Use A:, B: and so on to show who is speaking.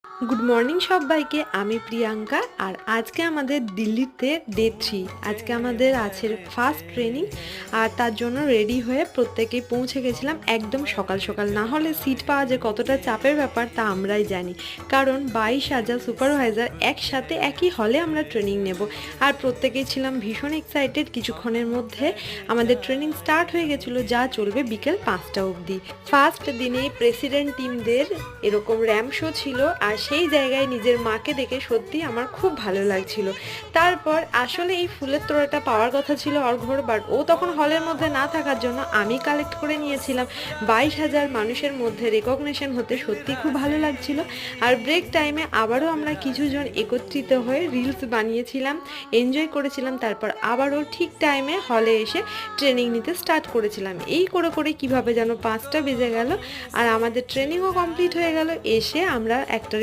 A: Good morning সবাইকে। আমি প্রিয়াঙ্কা আর আজকে আমাদের দিল্লিতে ডে 3। আজকে আমাদের আছে ফার্স্ট ট্রেনিং আর তার জন্য রেডি হয়ে প্রত্যেকেই পৌঁছে গেছিলাম একদম সকাল সকাল। না হলে সিট পাওয়া যে কতটা চাপের ব্যাপার তা আমরাই জানি, কারণ 22,000 সুপারভাইজার একসাথে একই হলে আমরা ট্রেনিং নেব। আর প্রত্যেকেই ছিলাম ভীষণ এক্সাইটেড। কিছুক্ষণের মধ্যে আমাদের ট্রেনিং স্টার্ট হয়ে গেছিলো, যা চলবে বিকেল 5টা অবধি। ফার্স্ট দিনে প্রেসিডেন্ট টিমদের এরকম র্যাম্প শো ছিল, আর সেই জায়গায় নিজের মাকে দেখে সত্যি আমার খুব ভালো লাগছিল। তারপর আসলে এই ফুলের তোড়াটা পাওয়ার কথা ছিল অর্ঘ্যর, বাট ও তখন হলের মধ্যে না থাকার জন্য আমি কালেক্ট করে নিয়েছিলাম। 22,000 মানুষের মধ্যে রেকগনিশন হতে সত্যি খুব ভালো লাগছিল। আর ব্রেক টাইমে আবারও আমরা কিছুজন একত্রিত হয়ে রিলস বানিয়েছিলাম, এনজয় করেছিলাম। তারপর আবারও ঠিক টাইমে হলে এসে ট্রেনিং নিতে স্টার্ট করেছিলাম। এই করে করে কিভাবে যেন 5টা বেজে গেল আর আমাদের ট্রেনিংও কমপ্লিট হয়ে গেল। এসে আমরা একটা